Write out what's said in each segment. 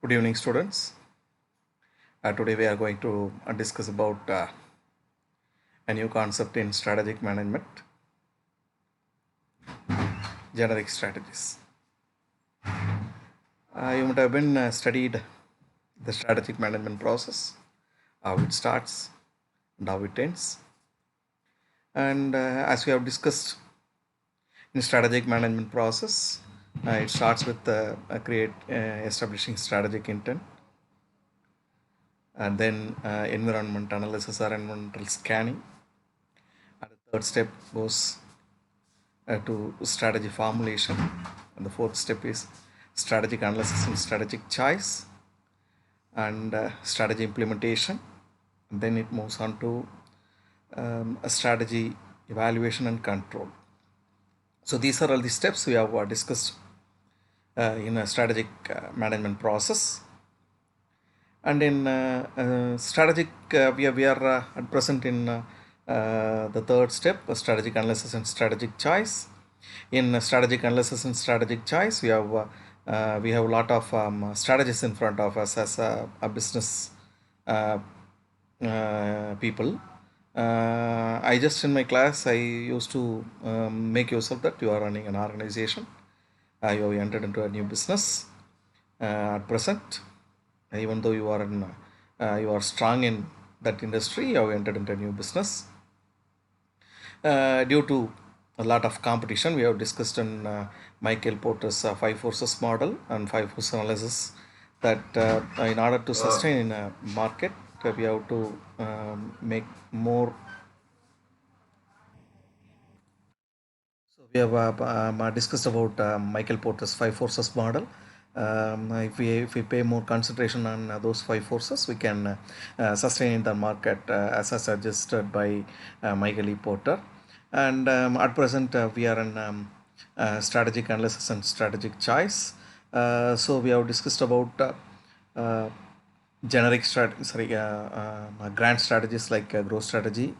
Good evening, students. Today we are going to discuss about a new concept in strategic management, generic strategies. You might have been studied the strategic management process, how it starts and how it ends. And as we have discussed in strategic management process, it starts with establishing strategic intent, and then environment analysis or environmental scanning. And the third step goes to strategy formulation, and the fourth step is strategic analysis and strategic choice, and strategy implementation. And then it moves on to a strategy evaluation and control. So these are all the steps we have discussed in a strategic management process. And in strategic, we are at present in the third step, strategic analysis and strategic choice. In strategic analysis and strategic choice, we have a lot of strategies in front of us as a business people. I just in my class I used to make use of that. You are running an organization. You have entered into a new business at present. Even though you are strong in that industry, you have entered into a new business. Due to a lot of competition, we have discussed in Michael Porter's 5 forces model and 5 force analysis that in order to sustain in a market, we have to make more. So we have discussed about Michael Porter's 5 forces model. If we pay more concentration on those 5 forces, we can sustain in the market as suggested by Michael E. Porter. And at present, we are in strategic analysis and strategic choice. So we have discussed about grand strategies like growth strategy,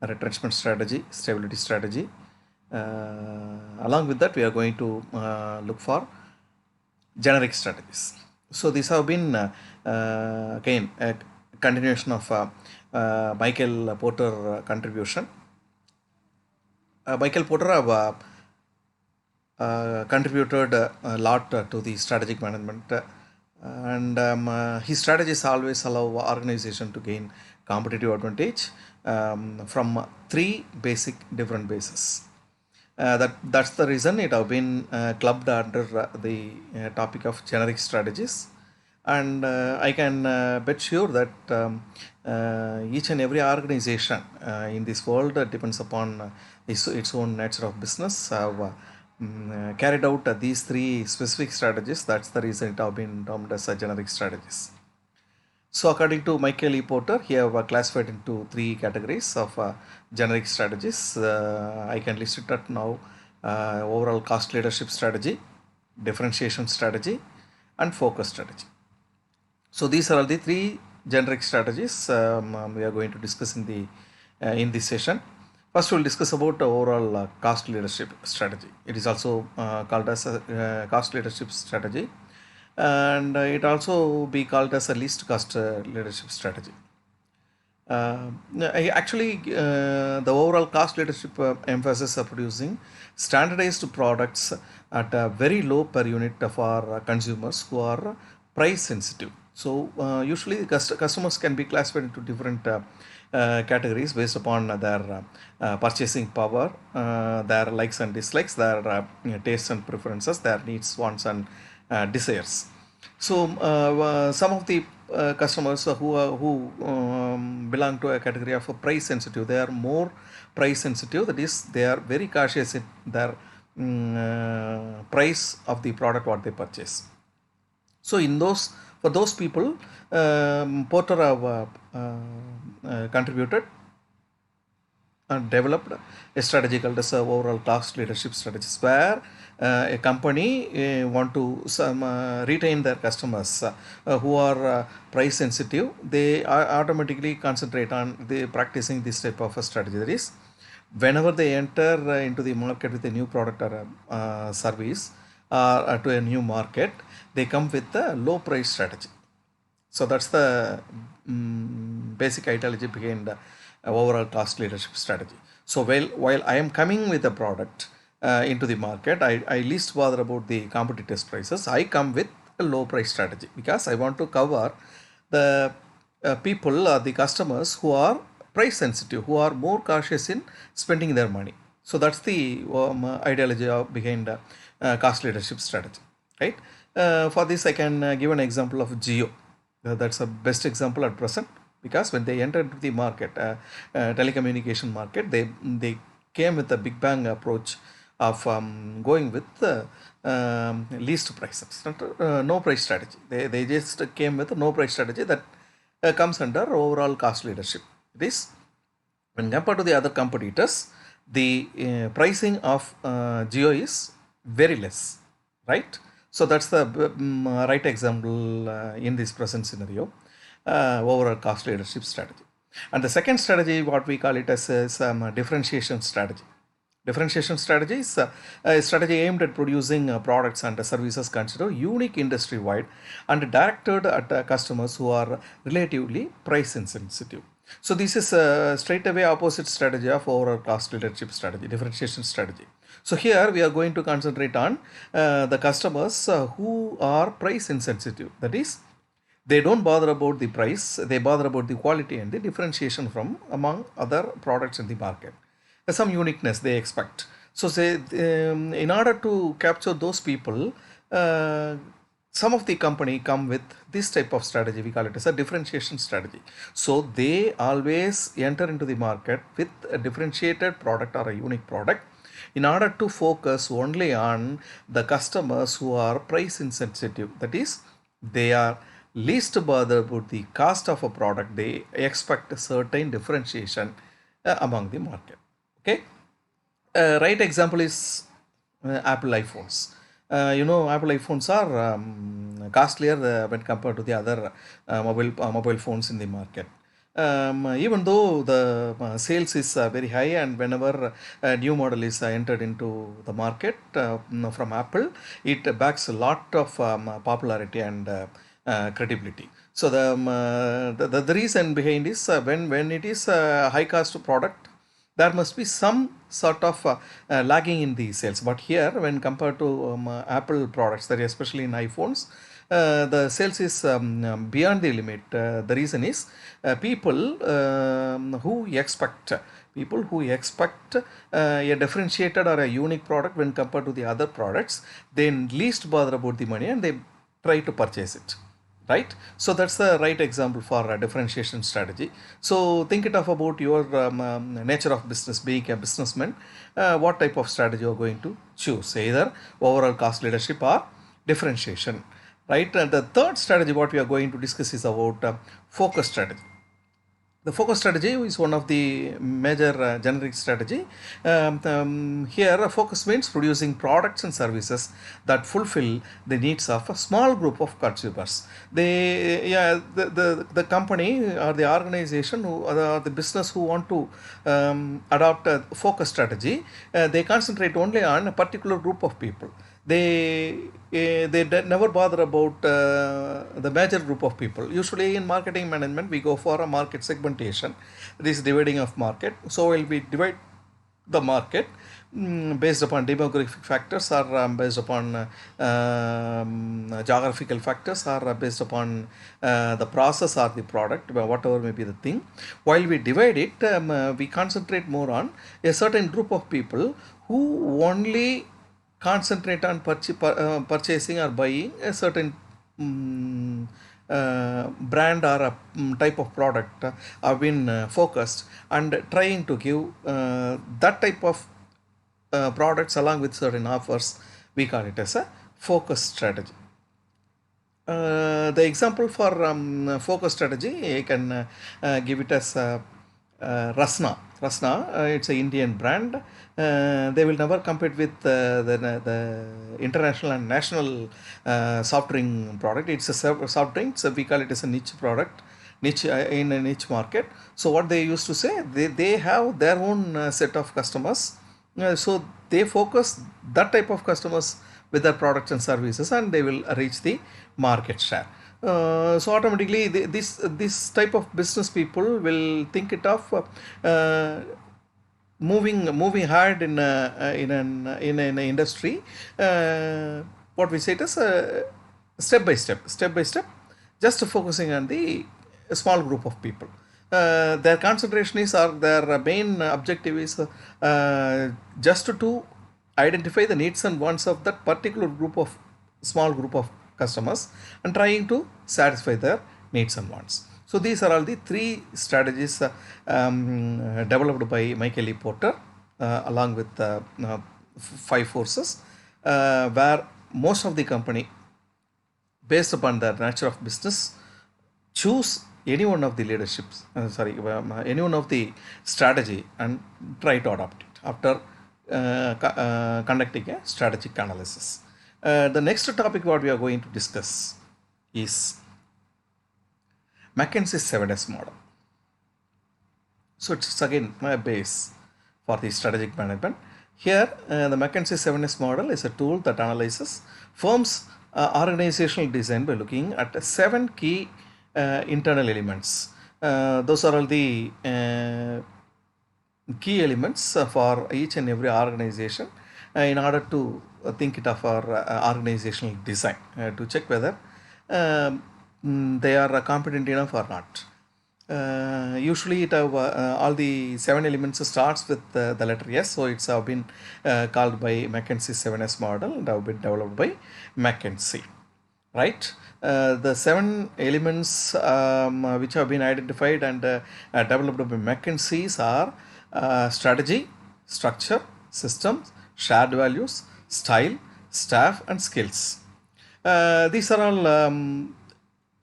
retrenchment strategy, stability strategy. Along with that, we are going to look for generic strategies. So these have been again a continuation of Michael Porter contribution. Michael Porter have contributed a lot to the strategic management, and his strategies always allow organization to gain competitive advantage from three basic different bases. That's the reason it have been clubbed under the topic of generic strategies, and I can bet sure that each and every organization in this world depends upon its own nature of business have carried out these three specific strategies. That's the reason it have been termed as generic strategies. So according to Michael E. Porter, he have classified into three categories of generic strategies. I can list it at now: overall cost leadership strategy, differentiation strategy, and focus strategy. So these are all the three generic strategies we are going to discuss in this session. First, we'll discuss about overall cost leadership strategy. It is also called as a cost leadership strategy, and it also be called as a least cost leadership strategy. The overall cost leadership emphasis of producing standardized products at a very low per unit for consumers who are price sensitive. So usually customers can be classified into different categories based upon their purchasing power, their likes and dislikes, their tastes and preferences, their needs, wants, and desires. So some of the customers who belong to a category of price sensitive, they are more price sensitive. That is, they are very cautious in their price of the product what they purchase. So for those people, Porter have contributed and developed a strategy called as overall cost leadership strategies, where a company want to retain their customers who are price sensitive. They automatically concentrate on practicing this type of a strategy. That is, whenever they enter into the market with a new product or service, to a new market, they come with a low price strategy. So that's the basic ideology behind the overall cost leadership strategy. So while I am coming with a product into the market, I least bother about the competitors' prices. I come with a low price strategy because I want to cover the people or the customers who are price sensitive, who are more cautious in spending their money. So that's the ideology behind cost leadership strategy, right? For this, I can give an example of Geo. That's the best example at present because when they entered the market, telecommunication market, they came with a big bang approach of going with least prices, no price strategy. They just came with a no price strategy that comes under overall cost leadership. This, when compared to the other competitors, the pricing of Geo is very less, right? So that's the right example in this present scenario, overall cost leadership strategy. And the second strategy, what we call it as differentiation strategy. Differentiation strategy is a strategy aimed at producing products and services considered unique industry-wide and directed at customers who are relatively price insensitive. So this is a straightaway opposite strategy of overall cost leadership strategy, differentiation strategy. So here we are going to concentrate on the customers who are price insensitive. That is, they don't bother about the price, they bother about the quality and the differentiation from among other products in the market. Some uniqueness they expect. So say in order to capture those people, some of the company come with this type of strategy. We call it as a differentiation strategy. So they always enter into the market with a differentiated product or a unique product in order to focus only on the customers who are price insensitive. That is, they are least bothered about the cost of a product. They expect a certain differentiation among the market. Okay. Right example is Apple iPhones. Apple iPhones are costlier when compared to the other mobile phones in the market. Even though the sales is very high, and whenever a new model is entered into the market from Apple, it backs a lot of popularity and credibility. So the reason behind is when it is a high cost product, there must be some sort of lagging in the sales. But here, when compared to Apple products, that especially in iPhones, the sales is beyond the limit. The reason is who expect a differentiated or a unique product when compared to the other products, they least bother about the money and they try to purchase it. Right? So that's the right example for a differentiation strategy. So think it of about your nature of business, being a businessman, what type of strategy you are going to choose, either overall cost leadership or differentiation. Right? And the third strategy what we are going to discuss is about focus strategy. The focus strategy is one of the major generic strategy. Here, focus means producing products and services that fulfill the needs of a small group of consumers. The company or the organization or the business who want to adopt a focus strategy, they concentrate only on a particular group of people. They never bother about the major group of people. Usually in marketing management, we go for a market segmentation, this dividing of market. So we'll be divide the market based upon demographic factors, or based upon geographical factors, or based upon the process or the product, whatever may be the thing. While we divide it, we concentrate more on a certain group of people who only concentrate on purchasing or buying a certain brand or a type of product have been focused and trying to give that type of products along with certain offers. We call it as a focus strategy. The example for focus strategy, I can give it as Rasna. Rasna, it's an Indian brand. They will never compete with the international and national soft drink product. It's a soft drink, so we call it as a niche product, niche in a niche market. So what they used to say, they have their own set of customers. So they focus that type of customers with their products and services, and they will reach the market share. So automatically this type of business people will think it of moving hard in an industry. What we say it is step by step, just focusing on the small group of people. Their concentration is, or their main objective is just to identify the needs and wants of that particular small group of customers, and trying to satisfy their needs and wants. So these are all the three strategies developed by Michael E. Porter along with five forces, where most of the company, based upon the nature of business, choose any one of the any one of the strategy and try to adopt it after conducting a strategic analysis. The next topic what we are going to discuss is McKinsey's 7S model. So it's again a base for the strategic management. Here, the McKinsey 7S model is a tool that analyzes firms' organizational design by looking at 7 key internal elements. Those are all the key elements for each and every organization in order to think it of our organizational design to check whether they are competent enough or not. Usually it have all the 7 elements starts with the letter S, so it's have been called by McKinsey 7S model and have been developed by McKinsey, right? The 7 elements which have been identified and developed by McKinsey are strategy, structure, systems, shared values, style, staff, and skills. These are all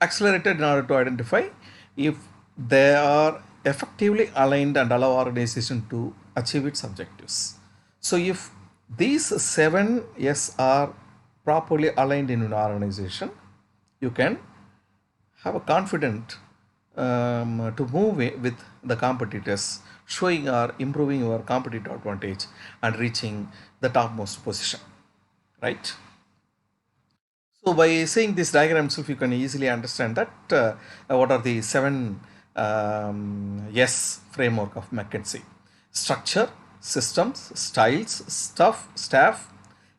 accelerated in order to identify if they are effectively aligned and allow organization to achieve its objectives. So if these 7 S are properly aligned in an organization, you can have a confident to move with the competitors, showing or improving your competitive advantage and reaching the topmost position, right? So by seeing this diagram itself, you can easily understand that what are the 7 S framework of McKinsey: structure, systems, styles, staff,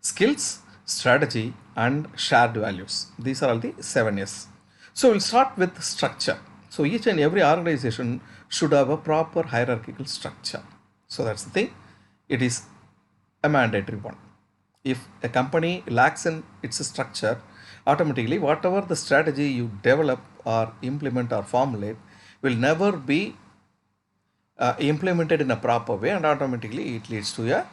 skills, strategy, and shared values. These are all the 7 S. So we'll start with structure. So each and every organization should have a proper hierarchical structure. So that's the thing. It is a mandatory one. If a company lacks in its structure, automatically whatever the strategy you develop or implement or formulate will never be implemented in a proper way, and automatically it leads to a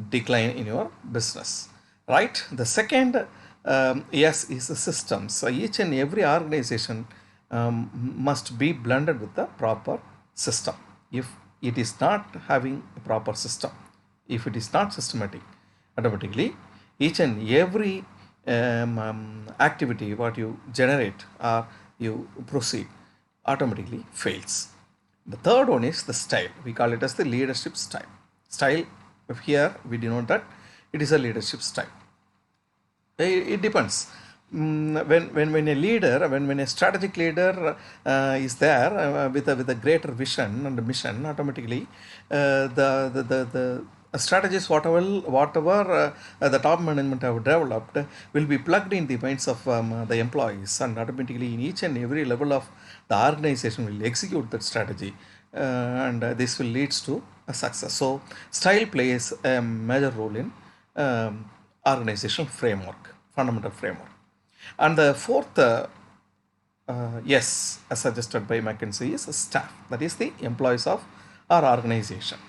decline in your business, right? The second S is the systems. So each and every organization must be blended with the proper system. If it is not having a proper system, if it is not systematic, automatically each and every activity what you generate or you proceed automatically fails. The third one is the style. We call it as the leadership style. Style, here we denote that it is a leadership style. It depends. When a leader, when a strategic leader is there with a greater vision and mission, automatically the strategies whatever the top management have developed will be plugged in the minds of the employees, and automatically in each and every level of the organization will execute that strategy, and this will leads to a success. So style plays a major role in organizational framework, fundamental framework. And the fourth yes, as suggested by McKinsey, is staff. That is the employees of our organization,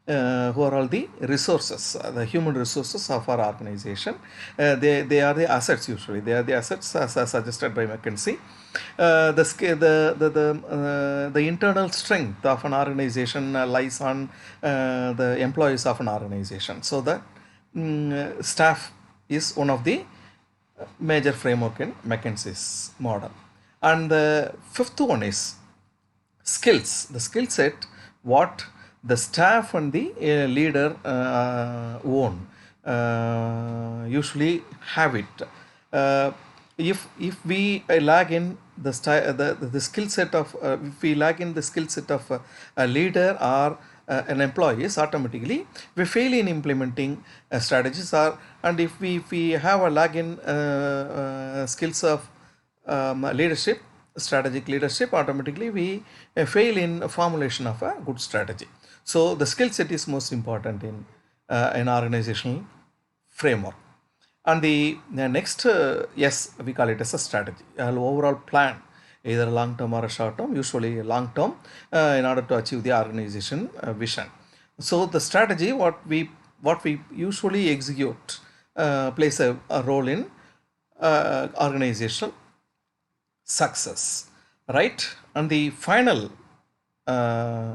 who are all the resources, the human resources of our organization. They are the assets usually. They are the assets as suggested by McKinsey. The internal strength of an organization lies on the employees of an organization. So the staff is one of the major framework in McKinsey's model. And the fifth one is skills. The skill set what the staff and the leader own. usually have it. If we lag in the skill set of if we lag in the skill set of a leader or an employees, automatically we fail in implementing strategies. Or and if we have a lag in skills of leadership, strategic leadership, automatically we fail in formulation of a good strategy. So the skill set is most important in an organizational framework. And the next, yes, we call it as a strategy, an overall plan, either long term or a short term, usually long term, in order to achieve the organization vision. So the strategy, what we usually execute, plays a role in organizational success, right? And the final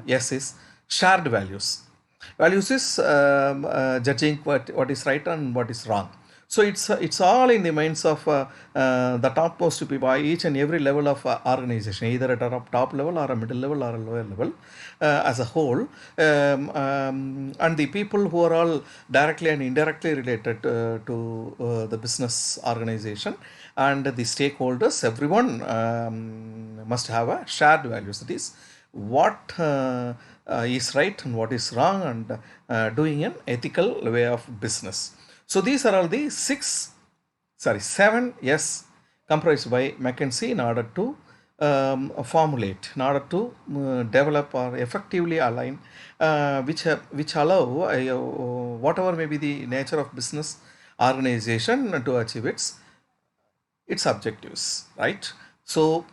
yes is shared values. Values is judging what is right and what is wrong. So it's all in the minds of the topmost people by each and every level of organization, either at a top level or a middle level or a lower level, as a whole, and the people who are all directly and indirectly related to the business organization and the stakeholders. Everyone must have a shared values. That is what is right and what is wrong, and doing an ethical way of business. So these are all the seven yes comprised by McKinsey in order to formulate, in order to develop or effectively align, which allow whatever may be the nature of business organization to achieve its objectives, right? So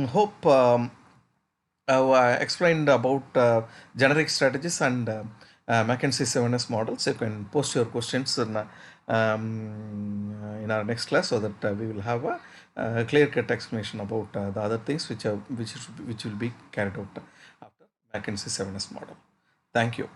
hope I've explained about generic strategies and McKinsey 7S models. You can post your questions in our next class, so that we will have a clear-cut explanation about the other things which will be carried out after McKinsey 7S model. Thank you.